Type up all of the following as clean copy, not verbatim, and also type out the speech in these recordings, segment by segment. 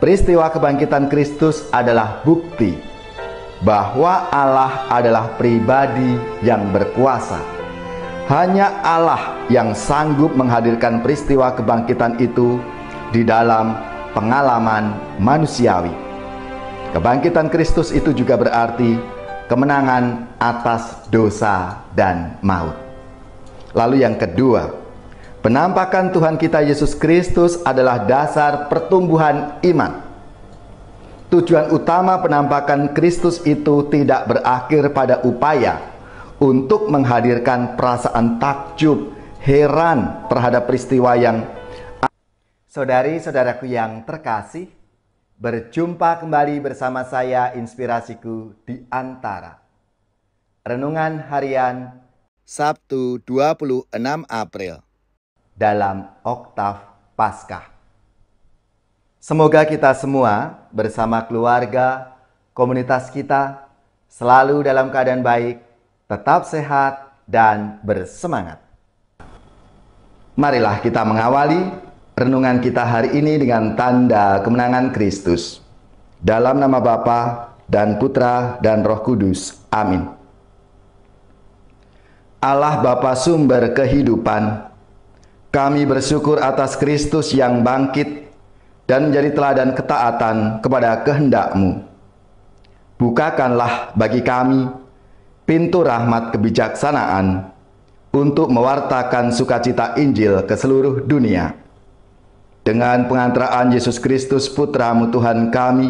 Peristiwa kebangkitan Kristus adalah bukti bahwa Allah adalah pribadi yang berkuasa. Hanya Allah yang sanggup menghadirkan peristiwa kebangkitan itu di dalam pengalaman manusiawi. Kebangkitan Kristus itu juga berarti kemenangan atas dosa dan maut. Lalu yang kedua, penampakan Tuhan kita Yesus Kristus adalah dasar pertumbuhan iman. Tujuan utama penampakan Kristus itu tidak berakhir pada upaya untuk menghadirkan perasaan takjub, heran terhadap peristiwa yang... Saudari-saudaraku yang terkasih, berjumpa kembali bersama saya Inspirasiku di Antara. Renungan harian Sabtu 26 April dalam Oktav Paskah. Semoga kita semua bersama keluarga, komunitas kita selalu dalam keadaan baik, tetap sehat dan bersemangat. Marilah kita mengawali renungan kita hari ini dengan tanda kemenangan Kristus. Dalam nama Bapa dan Putra dan Roh Kudus. Amin. Allah Bapa sumber kehidupan, kami bersyukur atas Kristus yang bangkit dan menjadi teladan ketaatan kepada kehendak-Mu. Bukakanlah bagi kami pintu rahmat kebijaksanaan untuk mewartakan sukacita Injil ke seluruh dunia. Dengan pengantaraan Yesus Kristus Putra-Mu Tuhan kami,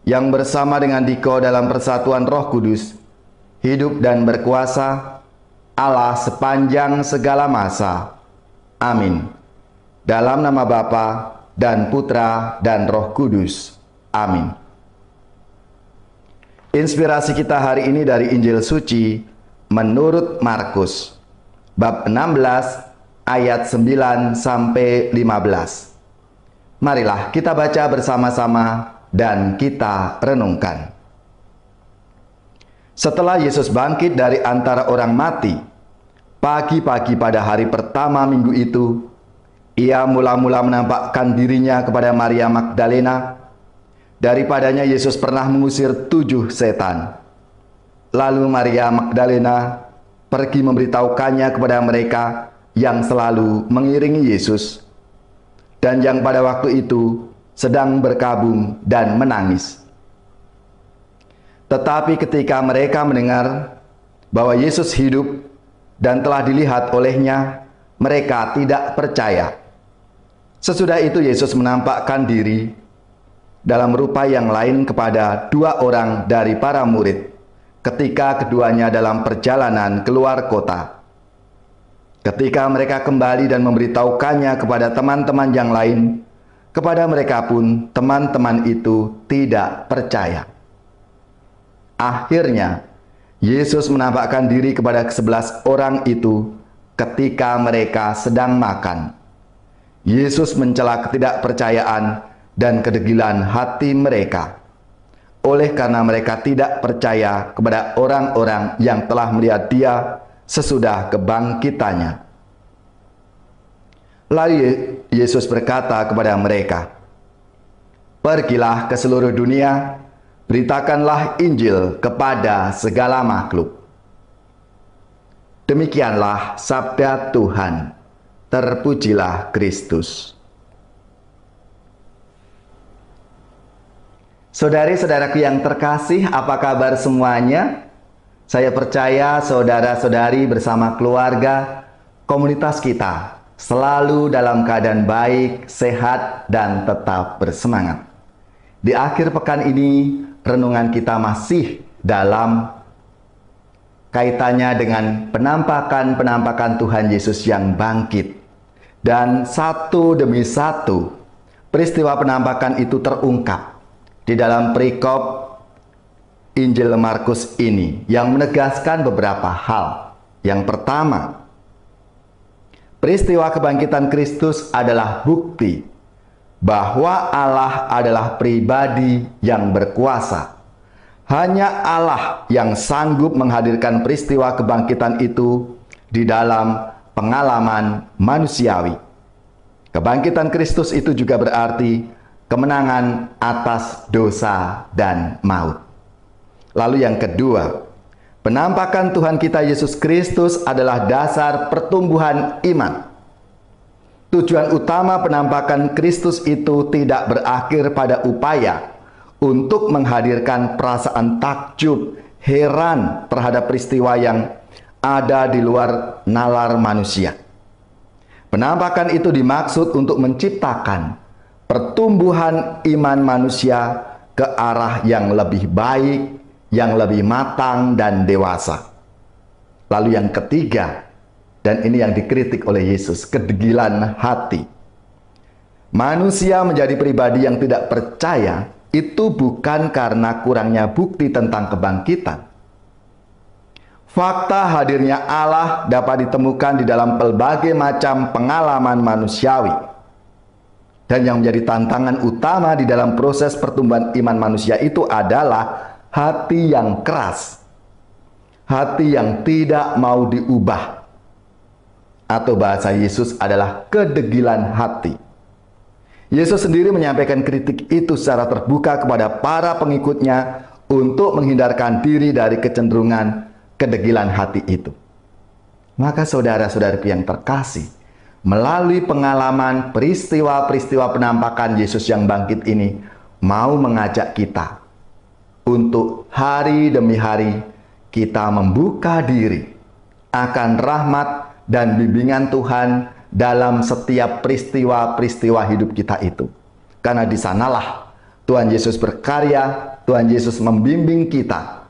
yang bersama dengan Diko dalam persatuan Roh Kudus, hidup dan berkuasa, Allah sepanjang segala masa. Amin. Dalam nama Bapa dan Putra dan Roh Kudus. Amin. Inspirasi kita hari ini dari Injil Suci menurut Markus, bab 16 ayat 9 sampai 15. Marilah kita baca bersama-sama dan kita renungkan. Setelah Yesus bangkit dari antara orang mati, pagi-pagi pada hari pertama minggu itu, Ia mula-mula menampakkan dirinya kepada Maria Magdalena. Daripadanya Yesus pernah mengusir 7 setan. Lalu Maria Magdalena pergi memberitahukannya kepada mereka yang selalu mengiringi Yesus, dan yang pada waktu itu sedang berkabung dan menangis. Tetapi ketika mereka mendengar bahwa Yesus hidup dan telah dilihat olehnya, mereka tidak percaya. Sesudah itu Yesus menampakkan diri dalam rupa yang lain kepada 2 orang dari para murid ketika keduanya dalam perjalanan keluar kota. Ketika mereka kembali dan memberitahukannya kepada teman-teman yang lain, kepada mereka pun teman-teman itu tidak percaya. Akhirnya Yesus menampakkan diri kepada ke-11 orang itu ketika mereka sedang makan. Yesus mencela ketidakpercayaan dan kedegilan hati mereka, oleh karena mereka tidak percaya kepada orang-orang yang telah melihat Dia sesudah kebangkitannya. Lalu Yesus berkata kepada mereka, "Pergilah ke seluruh dunia, beritakanlah Injil kepada segala makhluk." Demikianlah sabda Tuhan. Terpujilah Kristus. Saudari-saudaraku yang terkasih, apa kabar semuanya? Saya percaya saudara-saudari bersama keluarga, komunitas kita selalu dalam keadaan baik, sehat, dan tetap bersemangat. Di akhir pekan ini, renungan kita masih dalam kaitannya dengan penampakan Tuhan Yesus yang bangkit. Dan satu demi satu peristiwa penampakan itu terungkap di dalam perikop Injil Markus ini yang menegaskan beberapa hal. Yang pertama, peristiwa kebangkitan Kristus adalah bukti bahwa Allah adalah pribadi yang berkuasa. Hanya Allah yang sanggup menghadirkan peristiwa kebangkitan itu di dalam pengalaman manusiawi. Kebangkitan Kristus itu juga berarti kemenangan atas dosa dan maut. Lalu yang kedua, penampakan Tuhan kita Yesus Kristus adalah dasar pertumbuhan iman. Tujuan utama penampakan Kristus itu tidak berakhir pada upaya untuk menghadirkan perasaan takjub, heran terhadap peristiwa yang ada di luar nalar manusia. Penampakan itu dimaksud untuk menciptakan pertumbuhan iman manusia ke arah yang lebih baik, yang lebih matang dan dewasa. Lalu yang ketiga, dan ini yang dikritik oleh Yesus, kedegilan hati. Manusia menjadi pribadi yang tidak percaya itu bukan karena kurangnya bukti tentang kebangkitan. Fakta hadirnya Allah dapat ditemukan di dalam berbagai macam pengalaman manusiawi. Dan yang menjadi tantangan utama di dalam proses pertumbuhan iman manusia itu adalah hati yang keras. Hati yang tidak mau diubah. Atau bahasa Yesus adalah kedegilan hati. Yesus sendiri menyampaikan kritik itu secara terbuka kepada para pengikutnya untuk menghindarkan diri dari kecenderungan kedegilan hati itu. Maka saudara-saudariku yang terkasih, melalui pengalaman peristiwa-peristiwa penampakan Yesus yang bangkit ini, mau mengajak kita untuk hari demi hari kita membuka diri akan rahmat dan bimbingan Tuhan dalam setiap peristiwa-peristiwa hidup kita itu. Karena di sanalah Tuhan Yesus berkarya, Tuhan Yesus membimbing kita,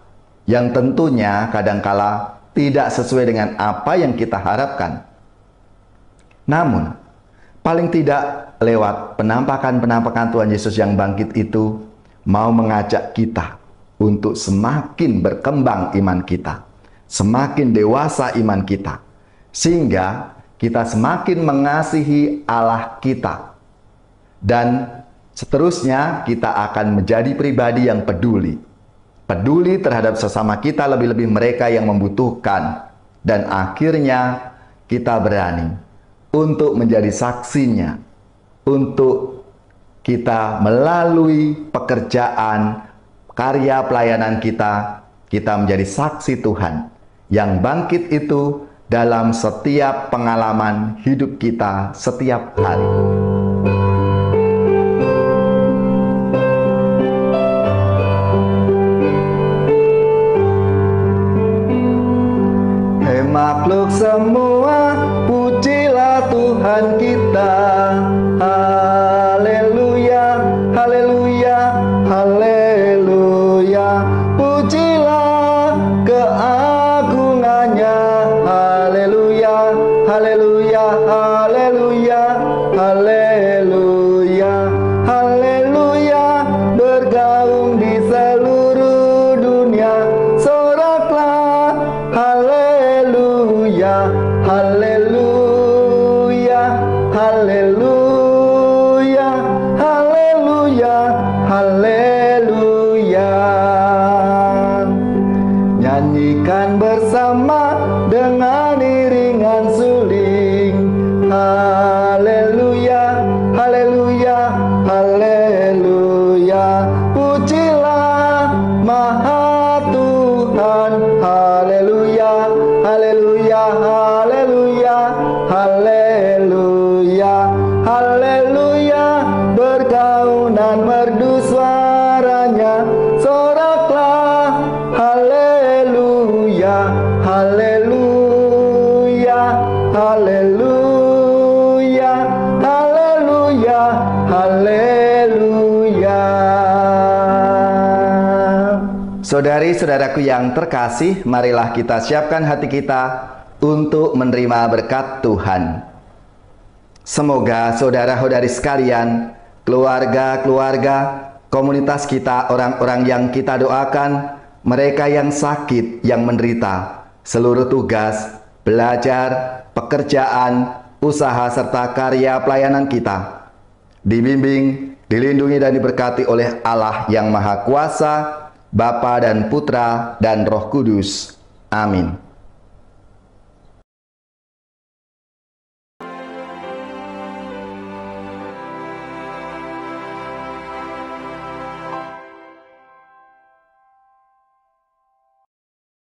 yang tentunya kadangkala tidak sesuai dengan apa yang kita harapkan. Namun, paling tidak lewat penampakan-penampakan Tuhan Yesus yang bangkit itu, mau mengajak kita untuk semakin berkembang iman kita, semakin dewasa iman kita, sehingga kita semakin mengasihi Allah kita. Dan seterusnya kita akan menjadi pribadi yang peduli terhadap sesama kita, lebih-lebih mereka yang membutuhkan. Dan akhirnya kita berani untuk menjadi saksinya, untuk kita melalui pekerjaan, karya pelayanan kita menjadi saksi Tuhan yang bangkit itu dalam setiap pengalaman hidup kita setiap hari. Makhluk semua, pujilah Tuhan kita. Haleluya, haleluya, haleluya. Pujilah keagungannya. Haleluya, haleluya, haleluya, haleluya, haleluya. Bergaung di seluruh dunia, soraklah haleluya, haleluya, haleluya, haleluya, haleluya. Nyanyikan bersama dengan iringan suling. Haleluya, haleluya, haleluya. Pujilah Maha Tuhan. Haleluya, haleluya, haleluya, haleluya, haleluya. Bergaunan merdu suaranya, soraklah haleluya, haleluya, haleluya, haleluya, haleluya. Saudari-saudaraku yang terkasih, marilah kita siapkan hati kita untuk menerima berkat Tuhan. Semoga saudara-saudari sekalian, keluarga-keluarga, komunitas kita, orang-orang yang kita doakan, mereka yang sakit, yang menderita, seluruh tugas, belajar, pekerjaan, usaha, serta karya pelayanan kita, dibimbing, dilindungi dan diberkati oleh Allah yang Maha Kuasa, Bapa dan Putra dan Roh Kudus. Amin.